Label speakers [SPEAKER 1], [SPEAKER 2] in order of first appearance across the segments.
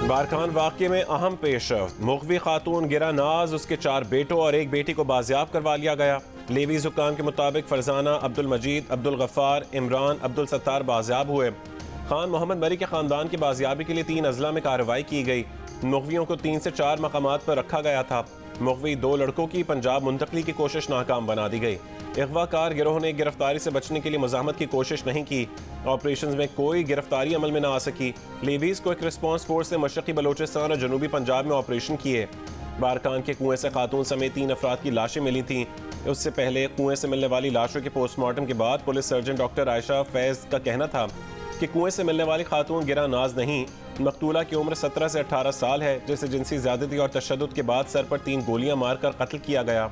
[SPEAKER 1] बारखान वाक़े में अहम पेशरफ्त, मुग़वी खातून गिरा नाज, उसके 4 बेटों और 1 बेटी को बाजियाब करवा लिया गया। लेवीज़ हुक्काम के मुताबिक फरजाना, अब्दुल मजीद, अब्दुल गफ़ार, इमरान, अब्दुल सत्तार बाजियाब हुए। खान मोहम्मद मरी के ख़ानदान की बाजियाबी के लिए 3 अजला में कार्रवाई की गई। मुग़वियों को 3 से 4 मकामात पर रखा गया था। मुग़वी 2 लड़कों की पंजाब मुंतकली की कोशिश नाकाम बना दी गई। अगवाकार गिरोह ने गिरफ्तारी से बचने के लिए मुज़ाहमत की कोशिश नहीं की। ऑपरेशन में कोई गिरफ्तारी अमल में न आ सकी। लेवीज़ को एक रिस्पॉन्स फोर्स से मशरक़ी बलोचिस्तान और जनूबी पंजाब में ऑपरेशन किए। बारकान के कुएं से खातून समेत 3 अफराद की लाशें मिली थीं। उससे पहले कुएं से मिलने वाली लाशों के पोस्टमार्टम के बाद पुलिस सर्जन डॉक्टर आयशा फैज़ का कहना था कि कुएं से मिलने वाली खातून गिरा नाज नहीं, मकतूला की उम्र 17 से 18 साल है, जिसे जिनसी ज़्यादती और तशद्दुद के बाद सर पर 3 गोलियां मारकर कत्ल किया गया।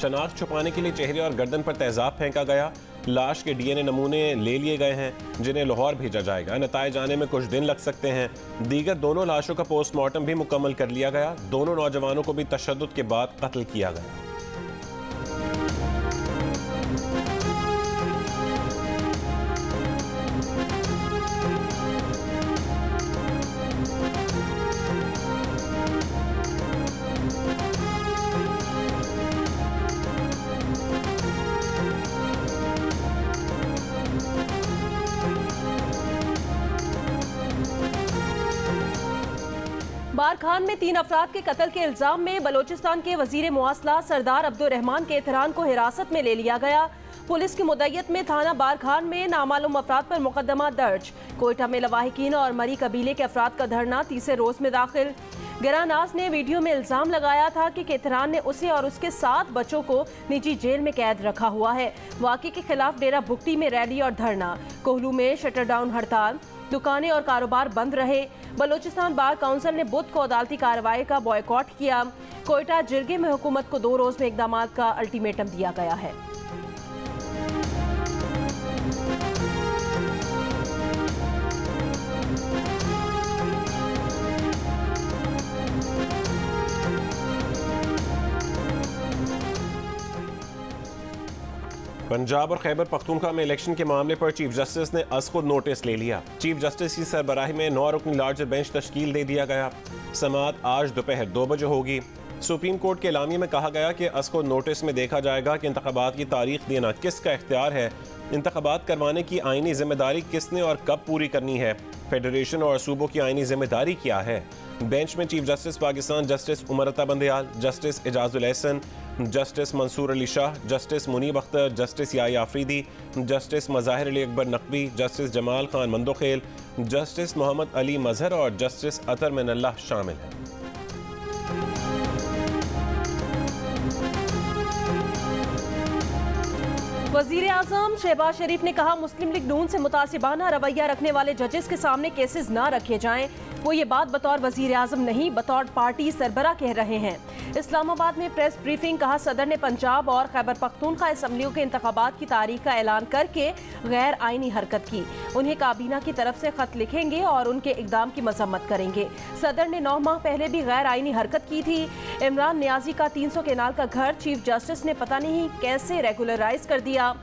[SPEAKER 1] शनाख्त छुपाने के लिए चेहरे और गर्दन पर तेजाब फेंका गया। लाश के DNA नमूने ले लिए गए हैं, जिन्हें लाहौर भेजा जाएगा। नताइज आने में कुछ दिन लग सकते हैं। दीगर दोनों लाशों का पोस्टमार्टम भी मुकम्मल कर लिया गया। दोनों नौजवानों को भी तशद्दुद के बाद कत्ल किया गया।
[SPEAKER 2] बारखान में 3 अफराद के कत्ल के इल्जाम में बलोचिस्तान के वजीर मुआसलात सरदार अब्दुर्रहमान के एहतराम को हिरासत में ले लिया गया। पुलिस की मुद्दत में थाना बारखान में नामालूम अफराद पर मुकदमा दर्ज। कोयटा में लवाहिकीन और मरी कबीले के अफराद का धरना 30 रोज में दाखिल। गिरानाज ने वीडियो में इल्जाम लगाया था कि केतरान ने उसे और उसके 7 बच्चों को निजी जेल में कैद रखा हुआ है। वाक़े के खिलाफ डेरा बुगटी में रैली और धरना। कोहलू में शटर डाउन हड़ताल, दुकानें और कारोबार बंद रहे। बलोचिस्तान बार काउंसिल ने बुध को अदालती कार्रवाई का बॉयकॉट किया। कोयटा जिरगे में हुकूमत को 2 रोज में इकदाम का अल्टीमेटम दिया गया है।
[SPEAKER 1] पंजाब और खैबर पख्तूनख्वा में इलेक्शन के मामले पर चीफ जस्टिस ने खुद नोटिस ले लिया। चीफ जस्टिस की सरबराही में 9 रुकनी लार्जर बेंच तश्कील दे दिया गया। समाअत आज दोपहर 2 बजे होगी। सुप्रीम कोर्ट के एलामिये में कहा गया कि खुद नोटिस में देखा जाएगा कि इंतखाबात की तारीख देना किसका इख्तियार है, इंतखाबात करवाने की आईनी जिम्मेदारी किसने और कब पूरी करनी है, फेडरेशन और सूबों की आईनी जिम्मेदारी क्या है। बेंच में chief justice Pakistan justice Umar Ata Bandial, justice Ijazul Ahsan, justice Mansoor Ali Shah, justice Munib Akhtar, justice Yahya Afridi, justice Mazahar Ali Akbar Naqvi, justice Jamal Khan Mandokhel, justice Muhammad Ali Mazhar और जस्टिस अतर मिनल्लाह शामिल हैं।
[SPEAKER 2] वजीर आजम शहबाज शरीफ ने कहा, मुस्लिम लीग नून से मुतासिबाना रवैया रखने वाले जजेस के सामने केसेस ना रखे जाएं। वो ये बात बतौर वजीर आजम नहीं, बतौर पार्टी सरबरा कह रहे हैं। इस्लामाबाद में प्रेस ब्रीफिंग। कहा, सदर ने पंजाब और खैबर पख्तूनख्वा असम्बलियों के इंतखाबात की तारीख का ऐलान करके गैर आईनी हरकत की। उन्हें काबीना की तरफ से खत लिखेंगे और उनके इकदाम की मजम्मत करेंगे। सदर ने 9 माह पहले भी गैर आईनी हरकत की थी। इमरान नियाजी का 300 केनाल का घर चीफ जस्टिस ने पता नहीं कैसे रेगुलराइज कर दिया।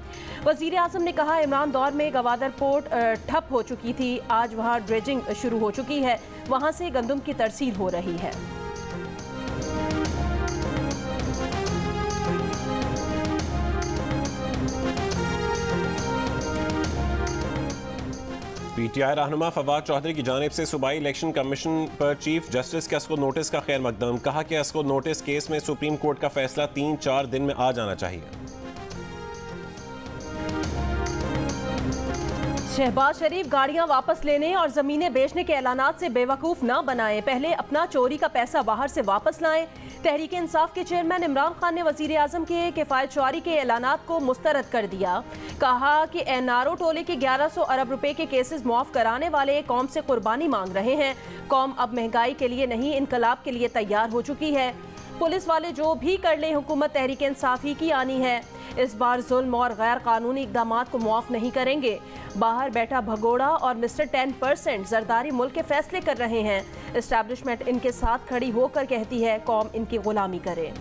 [SPEAKER 2] वजीर आजम ने कहा, इमरान दौर में गवादर पोर्ट ठप हो चुकी थी, आज वहां ड्रेजिंग शुरू हो चुकी है, वहां से गंदम की तरसील हो रही है।
[SPEAKER 1] PTI रहनुमा फवाद चौधरी की जानिब से सूबाई इलेक्शन कमीशन पर चीफ जस्टिस के खुद नोटिस का खैर मकदम। कहा कि खुद नोटिस केस में सुप्रीम कोर्ट का फैसला 3-4 दिन में आ जाना चाहिए।
[SPEAKER 2] शहबाज शरीफ गाड़ियां वापस लेने और जमीनें बेचने के ऐलानात से बेवकूफ ना बनाएं, पहले अपना चोरी का पैसा बाहर से वापस लाएं। तहरीक इंसाफ के चेयरमैन इमरान खान ने वजीर आजम के किफायत चोरी के ऐलानात को मुस्तरद कर दिया। कहा कि एनआरओ टोले के 1100 अरब रुपए के केसेस मुआफ कराने वाले कौम से कुर्बानी मांग रहे हैं। कौम अब महंगाई के लिए नहीं, इनकलाब के लिए तैयार हो चुकी है। पुलिस वाले जो भी कर ले, हुकूमत तहरीक इंसाफ ही की आनी है। इस बार जुल्म और गैर कानूनी इकदामात को मुआफ नहीं करेंगे। बाहर बैठा भगोड़ा और मिस्टर 10% जरदारी मुल्क के फैसले कर रहे हैं। एस्टैब्लिशमेंट इनके साथ खड़ी होकर कहती है, कौम इनकी गुलामी करे।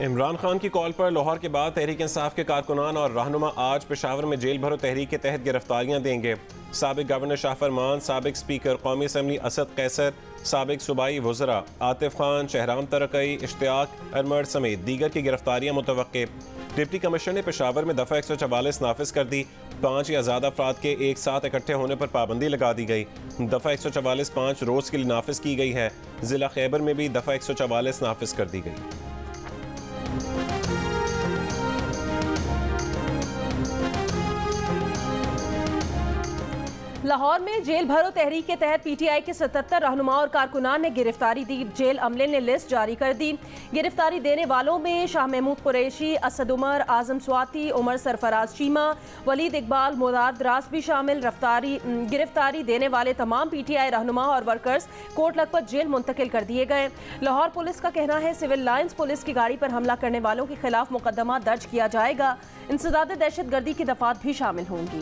[SPEAKER 1] इमरान खान की कॉल पर लाहौर के बाद तहरीक इंसाफ के कारकुनान और रहनुमा आज पेशावर में जेल भरो तहरीक के तहत गिरफ्तारियां देंगे। साबिक गवर्नर शाह फरमान, साबिक स्पीकर कौमी असम्बली असद कैसर, साबिक सूबाई वज़रा आतिफ खान, शहराम तरकई, इश्तियाक अरमर समेत दीगर की गिरफ्तारियां मुतवक्के। डिप्टी कमिश्नर ने पेशावर में दफ़ा 144 नाफिज कर दी। 5 या ज़्यादा अफराद के एक साथ इकट्ठे होने पर पाबंदी लगा दी गई। दफ़ा 144 5 रोज़ के लिए नाफिज की गई है। ज़िला खैबर में भी दफ़ा 144 नाफिज कर दी गई।
[SPEAKER 2] लाहौर में जेल भरो तहरीक के तहत पीटीआई के 77 रहनुमा और कारकुनान ने गिरफ्तारी दी। जेल अमले ने लिस्ट जारी कर दी। गिरफ्तारी देने वालों में शाह महमूद कुरैशी, असद उमर, आजम स्वाति, उमर सरफराज चीमा, वलीद इकबाल, मुराद द्रास भी शामिल। गिरफ्तारी देने वाले तमाम पीटीआई रहनुमा और वर्कर्स कोट लखपत जेल मुंतकिल कर दिए गए। लाहौर पुलिस का कहना है सिविल लाइन्स पुलिस की गाड़ी पर हमला करने वालों के खिलाफ मुकदमा दर्ज किया जाएगा। इंसदाद दहशतगर्दी की दफात भी शामिल होंगी।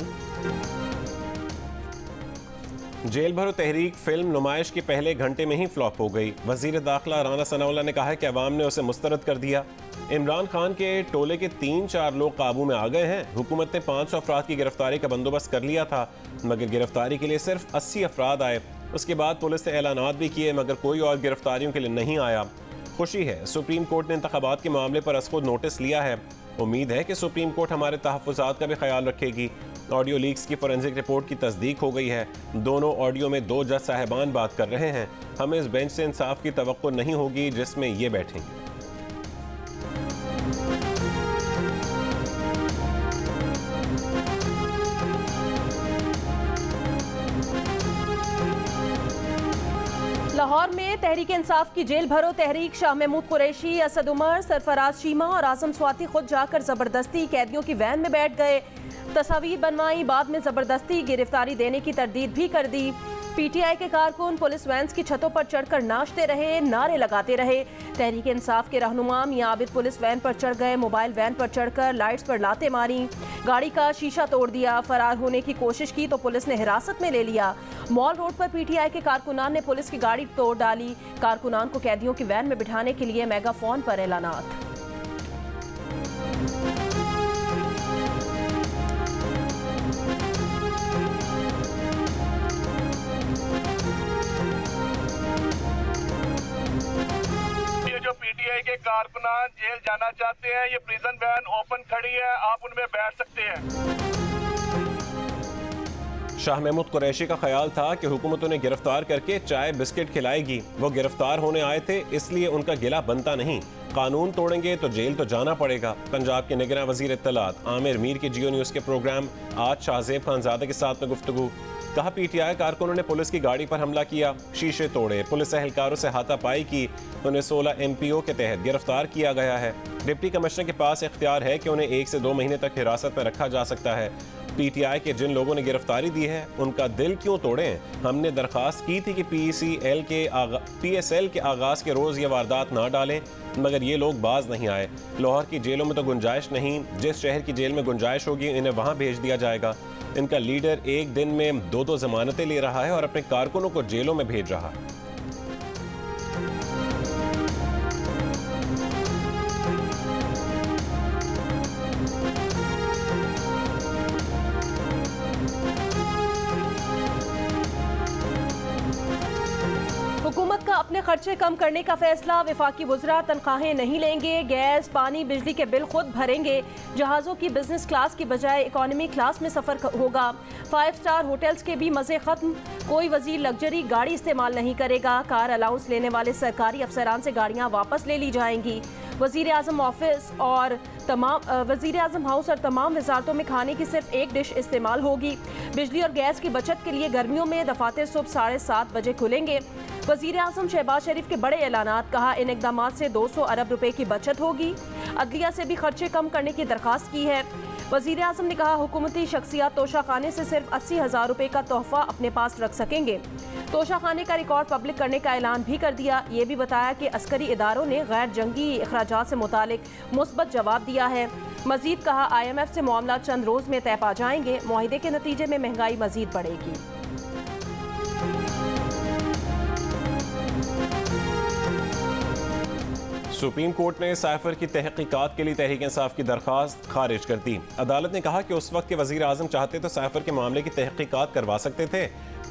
[SPEAKER 1] जेल भरो तहरीक फिल्म नुमाइश के पहले घंटे में ही फ्लॉप हो गई। वजीर दाखिला राना सनाउल्लाह ने कहा कि अवाम ने उसे मुस्तरद कर दिया। इमरान खान के टोले के 3-4 लोग काबू में आ गए हैं। हुकूमत ने 500 अफराद की गिरफ्तारी का बंदोबस्त कर लिया था, मगर गिरफ्तारी के लिए सिर्फ 80 अफराद आए। उसके बाद पुलिस ने ऐलानात भी किए, मगर कोई और गिरफ्तारियों के लिए नहीं आया। खुशी है, सुप्रीम कोर्ट ने इंतखाबात के मामले पर अस खुद नोटिस लिया है। उम्मीद है कि सुप्रीम कोर्ट हमारे तहफ़्फ़ुज़ात का भी ख्याल रखेगी। ऑडियो लीक्स की फोरेंसिक रिपोर्ट की तस्दीक हो गई है। दोनों ऑडियो में 2 जज साहिबान बात कर रहे हैं। हमें इस बेंच से इंसाफ की तवक्को नहीं होगी जिसमें ये बैठेंगे।
[SPEAKER 2] लाहौर में तहरीक इंसाफ की जेल भरो तहरीक शाह महमूद कुरैशी, असद उमर, सरफराज चीमा और आजम स्वाति खुद जाकर जबरदस्ती कैदियों की वैन में बैठ गए। तस्वीर बनवाई, बाद में जबरदस्ती गिरफ्तारी देने की तरदीद भी कर दी। पीटीआई के कारकुन पुलिस वैन्स की छतों पर चढ़कर नाचते रहे, नारे लगाते रहे। तहरीक इंसाफ के रहनुमा मियां आबिद पुलिस वैन पर चढ़ गए, मोबाइल वैन पर चढ़कर लाइट्स पर लाते मारी, गाड़ी का शीशा तोड़ दिया। फरार होने की कोशिश की तो पुलिस ने हिरासत में ले लिया। मॉल रोड पर पीटीआई के कारकुनान ने पुलिस की गाड़ी तोड़ डाली। कारकुनान को कैदियों की वैन में बिठाने के लिए मेगाफोन पर ऐलानात।
[SPEAKER 3] पीटीआई के कारकुनान जेल जाना चाहते हैं, ये प्रिजन वैन ओपन खड़ी है, आप उनमें बैठ सकते हैं।
[SPEAKER 1] शाह महमूद कुरैशी का ख्याल था कि हुकूमत उन्हें गिरफ्तार करके चाय बिस्किट खिलाएगी। वो गिरफ्तार होने आए थे, इसलिए उनका गिला बनता नहीं। कानून तोड़ेंगे तो जेल तो जाना पड़ेगा। पंजाब के निगरान वजीर इत्तलात आमिर मीर के जियो न्यूज़ के प्रोग्राम आज शाहजेब खानजादे के साथ में गुफ्तगू। कहा पीटीआई कारकुनों ने पुलिस की गाड़ी पर हमला किया, शीशे तोड़े, पुलिस एहलकारों से हाथापाई की। उन्हें 16 MPO के तहत गिरफ्तार किया गया है। डिप्टी कमिश्नर के पास इख्तियार है कि उन्हें 1 से 2 महीने तक हिरासत में रखा जा सकता है। पीटीआई के जिन लोगों ने गिरफ्तारी दी है उनका दिल क्यों तोड़ें? हमने दरख्वास्त की थी कि PSL के आगाज़ के रोज़ ये वारदात ना डालें, मगर ये लोग बाज नहीं आए। लाहौर की जेलों में तो गुंजाइश नहीं, जिस शहर की जेल में गुंजाइश होगी इन्हें वहाँ भेज दिया जाएगा। इनका लीडर एक दिन में 2-2 जमानतें ले रहा है और अपने कारकुनों को जेलों में भेज रहा है।
[SPEAKER 2] हुकूमत का अपने खर्चे कम करने का फैसला। वफाकी वुज़रा तनख्वाहें नहीं लेंगे, गैस पानी बिजली के बिल खुद भरेंगे। जहाज़ों की बिजनेस क्लास की बजाय इकोनॉमी क्लास में सफ़र होगा। 5 स्टार होटल्स के भी मज़े ख़त्म। कोई वजीर लग्जरी गाड़ी इस्तेमाल नहीं करेगा। कार अलाउंस लेने वाले सरकारी अफसरान से गाड़ियाँ वापस ले ली जाएंगी। वज़ीर आज़म हाउस और तमाम वजारतों में खाने की सिर्फ एक डिश इस्तेमाल होगी। बिजली और गैस की बचत के लिए गर्मियों में दफातर सुबह 7:30 बजे खुलेंगे। वज़ीर आज़म शहबाज शरीफ के बड़े ऐलानात। कहा इन इक़दामात से 200 अरब रुपए की बचत होगी। अदलिया से भी खर्चे कम करने की दरख्वास्त की है। वज़ीर आज़म ने कहा हुकूमती शख्सियात तोशाखाने से सिर्फ 80,000 रुपए का तोहफा अपने पास रख सकेंगे। तोशाखाने का रिकॉर्ड पब्लिक करने का ऐलान भी कर दिया। ये भी बताया कि अस्करी इदारों ने गैर जंगी अखराजात से मुतालिक मुस्बत जवाब दिया है। मजीद कहा IMF से मामला चंद रोज़ में तय पा जाएंगे। मुआहिदे के नतीजे में महंगाई मजीद बढ़ेगी।
[SPEAKER 1] सुप्रीम कोर्ट ने साइफर की तहकीकात के लिए तहरीक इंसाफ की दरख्वास्त खारिज कर दी। अदालत ने कहा कि उस वक्त के वजीर आजम चाहते तो साइफर के मामले की तहकीकात करवा सकते थे।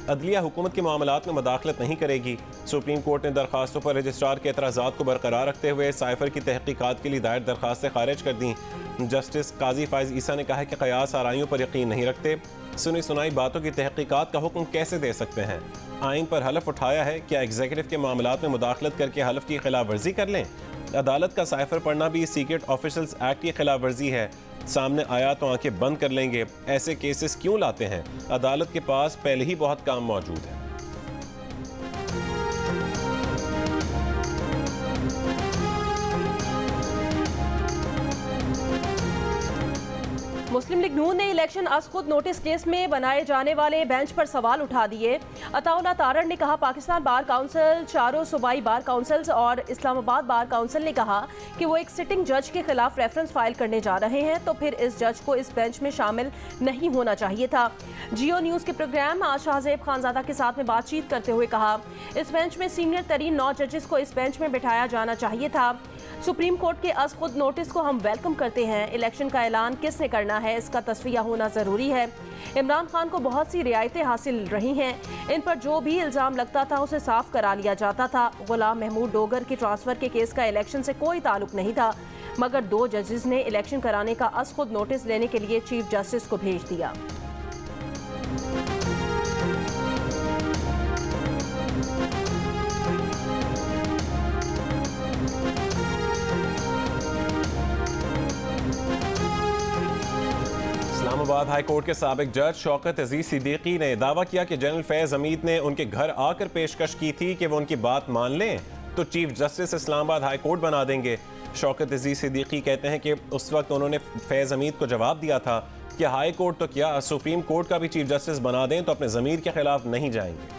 [SPEAKER 1] अदलिया हुकूमत के मामलात में मुदाखलत नहीं करेगी। सुप्रीम कोर्ट ने दरखास्तों पर रजिस्ट्रार के एतराज़ात को बरकरार रखते हुए साइफर की तहकीकात के लिए दायर दरखास्तें खारिज कर दी। जस्टिस काजी फाइज ईसा ने कहा कि कयास आराइयों पर यकीन नहीं रखते, सुनी सुनाई बातों की तहकीकात का हुक्म कैसे दे सकते हैं। आइन पर हलफ उठाया है, क्या एग्जीक्यूटिव के मामलात में मुदाखलत करके हलफ की खिलाफ वर्जी कर लें। अदालत का साइफर पढ़ना भी सीक्रेट ऑफिसर्स एक्ट की खिलाफ वर्जी है। सामने आया तो आंखें बंद कर लेंगे। ऐसे केसेस क्यों लाते हैं? अदालत के पास पहले ही बहुत काम मौजूद है।
[SPEAKER 2] मुस्लिम लीग नून ने इलेक्शन अज खुद नोटिस केस में बनाए जाने वाले बेंच पर सवाल उठा दिए। अताउल्लाह तारड़ ने कहा पाकिस्तान बार काउंसिल, चारों सूबाई बार काउंसिल्स और इस्लामाबाद बार काउंसिल ने कहा कि वो एक सिटिंग जज के खिलाफ रेफरेंस फाइल करने जा रहे हैं, तो फिर इस जज को इस बेंच में शामिल नहीं होना चाहिए था। जियो न्यूज़ के प्रोग्राम आज शाहजेब खानजादा के साथ में बातचीत करते हुए कहा इस बेंच में सीनियर तरीन 9 जजेस को इस बेंच में बिठाया जाना चाहिए था। सुप्रीम कोर्ट के अज खुद नोटिस को हम वेलकम करते हैं। इलेक्शन का ऐलान किसने करना है, इसका तस्वीया होना ज़रूरी है। इमरान खान को बहुत सी रियायतें हासिल रही हैं। इन पर जो भी इल्ज़ाम लगता था उसे साफ करा लिया जाता था। गुलाम महमूद डोगर के ट्रांसफ़र के केस का इलेक्शन से कोई ताल्लुक नहीं था, मगर 2 जजेस ने इलेक्शन कराने का अज खुद नोटिस लेने के लिए चीफ जस्टिस को भेज दिया।
[SPEAKER 1] इस्लामाबाद हाई कोर्ट के साबिक जज शौकत अजीज सिद्दीकी ने दावा किया कि जनरल फैज हमीद ने उनके घर आकर पेशकश की थी कि वो उनकी बात मान लें तो chief justice Islamabad high court बना देंगे। शौकत अजीज सिद्दीकी कहते हैं कि उस वक्त उन्होंने फैज हमीद को जवाब दिया था कि हाई कोर्ट तो क्या, सुप्रीम कोर्ट का भी चीफ जस्टिस बना दें तो अपने ज़मीर के खिलाफ नहीं जाएंगे।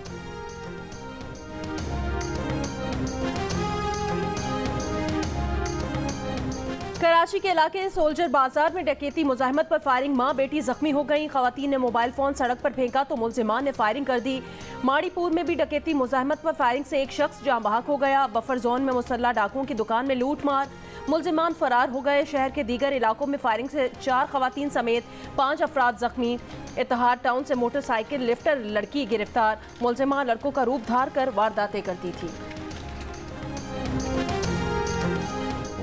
[SPEAKER 2] कराची के इलाके सोल्जर बाजार में डकैती मुजाहिमत पर फायरिंग, मां बेटी जख्मी हो गई। खवातीन ने मोबाइल फोन सड़क पर फेंका तो मुल्जिमान ने फायरिंग कर दी। माड़ीपुर में भी डकैती मुजाहिमत पर फायरिंग से एक शख्स जाँ बहक हो गया। बफर जोन में मुसल्ला डाकुओं की दुकान में लूट मार, मुल्जिमान फरार हो गए। शहर के दीगर इलाकों में फायरिंग से 4 खवातीन समेत 5 अफराद जख्मी। इत्तेहाद टाउन से मोटरसाइकिल लिफ्टर लड़की गिरफ्तार, मुल्जिमान लड़कों का रूप धार कर वारदातें करती थी।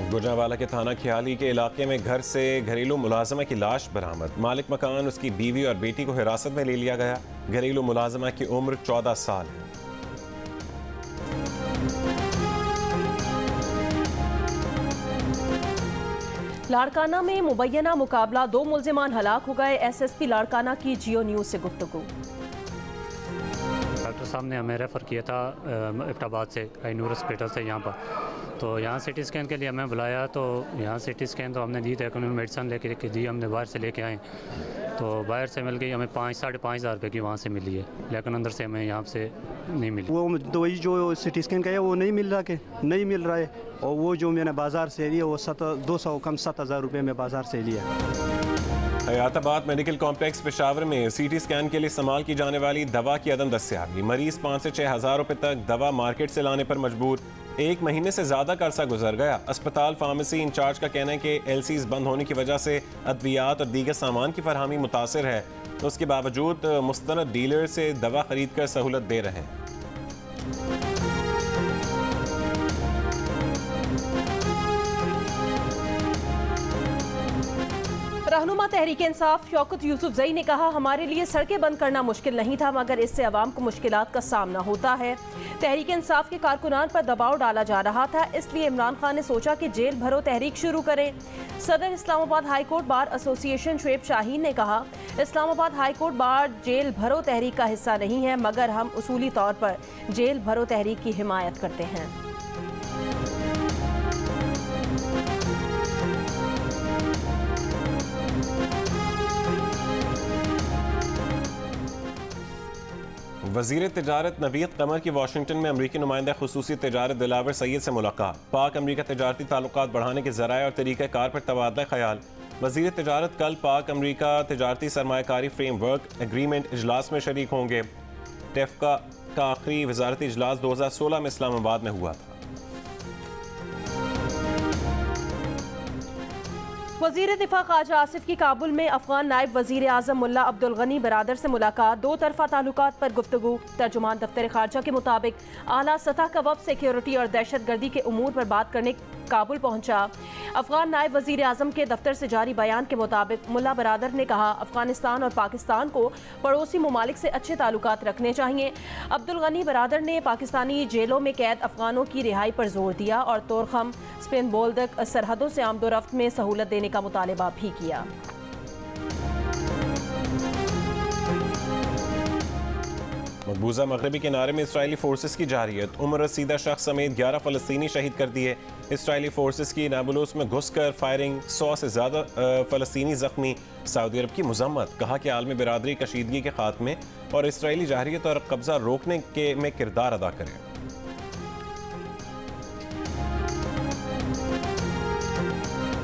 [SPEAKER 1] गुजरांवाला के थाना ख्याली के इलाके में घर से घरेलू मुलाजमा की लाश बरामद। मालिक मकान, उसकी बीवी और बेटी को हिरासत में ले लिया गया। घरेलू मुलाजमा की उम्र 14 साल है।
[SPEAKER 2] लाड़काना में मुबैना मुकाबला, 2 मुल्जिमान हलाक हो गए। SSP लाड़काना की जियो न्यूज़ से गुफ्तगू।
[SPEAKER 4] डॉक्टर साहब ने हमें रेफ़र किया था इब्टाबाद से, नूर हॉस्पिटल से यहाँ पर। तो यहाँ CT स्कैन के लिए हमें बुलाया, तो यहाँ CT स्कैन तो हमने दी थी, उन्होंने मेडिसिन लेके दी, हमने बाहर से लेके आए। तो बाहर से मिल गई हमें 5-5.5 हज़ार रुपये की वहाँ से मिली है, लेकिन अंदर से हमें यहाँ से नहीं मिली।
[SPEAKER 5] वो दवाई जो CT स्कैन का है वो नहीं मिल रहा है, और वो जो मैंने बाज़ार से लिया वो 200 कम 7,000 रुपये में बाज़ार से लिया।
[SPEAKER 1] हयाताबाद मेडिकल कॉम्प्लेक्स पेशावर में CT स्कैन के लिए इस्तेमाल की जाने वाली दवा की अदम दस्तयाबी। मरीज 5 से 6 हज़ार रुपये तक दवा मार्केट से लाने पर मजबूर। 1 महीने से ज़्यादा का अरसा गुजर गया। अस्पताल फार्मेसी इंचार्ज का कहना है कि LCs बंद होने की वजह से अद्वियात और दीगर सामान की फरहमी मुतासर है, तो उसके बावजूद मुस्तनद डीलर से दवा खरीद कर सहूलत दे रहे हैं।
[SPEAKER 2] रहनुमा तहरीक इंसाफ शौकत यूसुफजई ने कहा हमारे लिए सड़कें बंद करना मुश्किल नहीं था, मगर इससे अवाम को मुश्किलात का सामना होता है। तहरीक इंसाफ के कारकुनान पर दबाव डाला जा रहा था, इसलिए इमरान खान ने सोचा कि जेल भरो तहरीक शुरू करें। सदर Islamabad high court bar association Shoaib Shaheen ने कहा Islamabad high court bar jail भरो तहरीक का हिस्सा नहीं है, मगर हम उसूली तौर पर जेल भरो तहरीक की हिमायत करते हैं।
[SPEAKER 1] वज़ीर तिजारत नवीद कमर की वाशिंगटन में अमरीकी नुमाइंदा खुसूसी तिजारत दिलावर सैयद से मुलाकात। पाक अमरीका तिजारती ताल्लुकात बढ़ाने के ज़राए और तरीक़ाकार पर तबादला ख्याल। वज़ीर तिजारत कल पाक अमरीका तिजारती सरमायाकारी फ्रेमवर्क एग्रीमेंट इजलास में शरीक होंगे। टेफ्का का आखिरी वजारती इजलास 2016 में इस्लामाबाद में हुआ था।
[SPEAKER 2] वजीर दिफा ख्वाजा आसिफ की काबुल में अफगान नायब वजीर आजम मुल्ला अब्दुल गनी बरादर से मुलाकात, दो तरफा ताल्लुकात पर गुफ्तगू। तर्जुमान दफ्तर खारजा के मुताबिक आला सतह का वफ़द सिक्योरिटी और दहशत गर्दी के उमूर पर बात करने काबुल पहुंचा। अफगान नायब वजीर आजम के दफ्तर से जारी बयान के मुताबिक मुल्ला बरादर ने कहा, अफगानिस्तान और पाकिस्तान को पड़ोसी ममालिक से अच्छे ताल्लुकात रखने चाहिए। अब्दुल गनी बरादर ने पाकिस्तानी जेलों में कैद अफगानों की रिहाई पर जोर दिया और तोरखम स्पिन बोल्दक सरहदों से आमदोरफ्त में सहूलत देने का मुतालबा भी किया।
[SPEAKER 1] मकबूजा मगरबी किनारे में इसराइली फोर्सेस की जारियत, उम्र रसीदा शख्स समेत 11 फ़लस्तीनी शहीद कर दिए। इसराइली फोर्सेस की नाबुलूस में घुसकर फायरिंग, 100 से ज़्यादा फ़लस्तीनी ज़ख्मी। सऊदी अरब की मज़म्मत, कहा कि आलमी बिरादरी कशीदगी के खात्मे और इसराइली जारियत और कब्ज़ा रोकने के में किरदार अदा करें।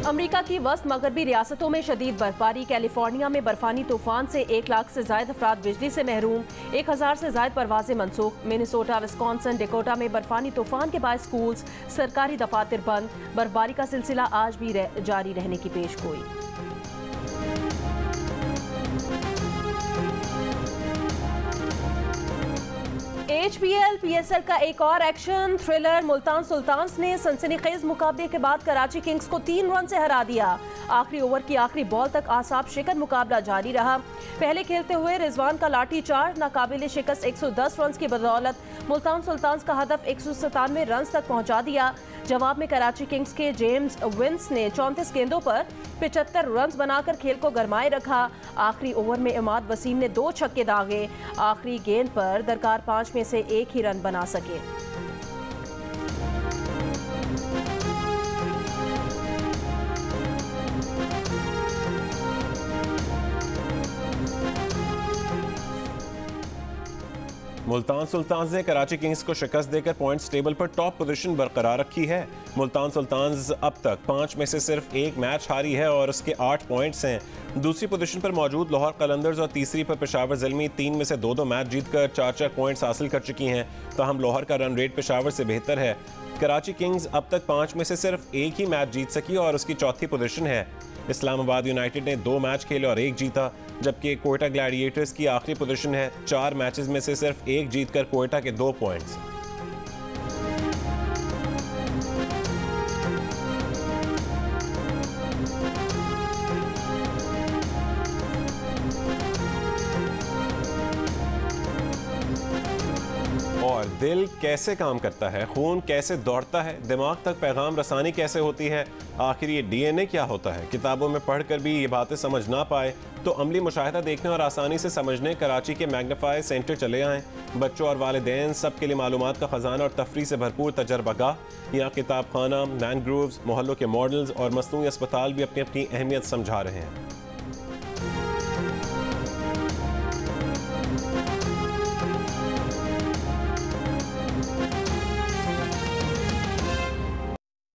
[SPEAKER 2] अमेरिका की वस्त मगरबी रियासतों में शदीद बर्फबारी, कैलिफोर्निया में बर्फानी तूफान से 1 लाख से ज्यादा अफराद बिजली से महरूम, 1000 से ज्यादा परवाजें मनसूख। मिनेसोटा, विस्कॉन्सिन, डेकोटा में बर्फानी तूफान के बाद स्कूल्स, सरकारी दफातर बंद। बर्फबारी का सिलसिला आज भी जारी रहने की पेशगोई। HPL PSL का एक और एक्शन थ्रिलर, मुल्तान सुल्तान्स ने सनसनीखेज मुकाबले के बाद कराची किंग्स को 3 रन से हरा दिया। आखिरी ओवर की आखिरी बॉल तक आसाब शिकन मुकाबला जारी रहा। पहले खेलते हुए रिजवान का लाठी चार्ज नाकाबिले शिकस्त 110 रन की बदौलत मुल्तान सुल्तान्स का हदफ 197 रन तक पहुंचा दिया। जवाब में कराची किंग्स के जेम्स विंस ने 34 गेंदों पर 75 रन बनाकर खेल को गरमाए रखा। आखिरी ओवर में इमाद वसीम ने 2 छक्के दागे। आखिरी गेंद पर दरकार 5 में से 1 ही रन बना सके।
[SPEAKER 1] मुल्तान सुल्तान्स ने कराची किंग्स को शिकस्त देकर पॉइंट्स टेबल पर टॉप पोजीशन बरकरार रखी है। मुल्तान सुल्तान्स अब तक 5 में से सिर्फ 1 मैच हारी है और उसके 8 पॉइंट्स हैं। दूसरी पोजीशन पर मौजूद लाहौर कलंदर्स और तीसरी पर पेशावर ज़ल्मी 3 में से 2 मैच जीतकर 4 पॉइंट्स हासिल कर चुकी हैं। ताहम लाहौर का रन रेट पेशावर से बेहतर है। कराची किंग्स अब तक 5 में से सिर्फ 1 ही मैच जीत सकी और उसकी चौथी पोजीशन है। इस्लामाबाद यूनाइटेड ने 2 मैच खेले और 1 जीता, जबकि कोयटा ग्लैडिएटर्स की आखिरी पोजीशन है। 4 मैचेस में से सिर्फ 1 जीतकर कोयटा के 2 पॉइंट्स। और दिल कैसे काम करता है, खून कैसे दौड़ता है, दिमाग तक पैगाम रसानी कैसे होती है, आखिर ये DNA क्या होता है। किताबों में पढ़कर भी ये बातें समझ ना पाए तो अमली मुशाहिदा देखने और आसानी से समझने कराची के मैग्नीफाई सेंटर चले आएँ। बच्चों और वालिदैन सब के लिए मालूमात का खजाना और तफरी से भरपूर तजर्बागाह। यहाँ किताब खाना, मैनग्रोव्स, मोहल्लों के मॉडल्स और मसनूई अस्पताल भी अपनी अपनी अहमियत समझा रहे हैं।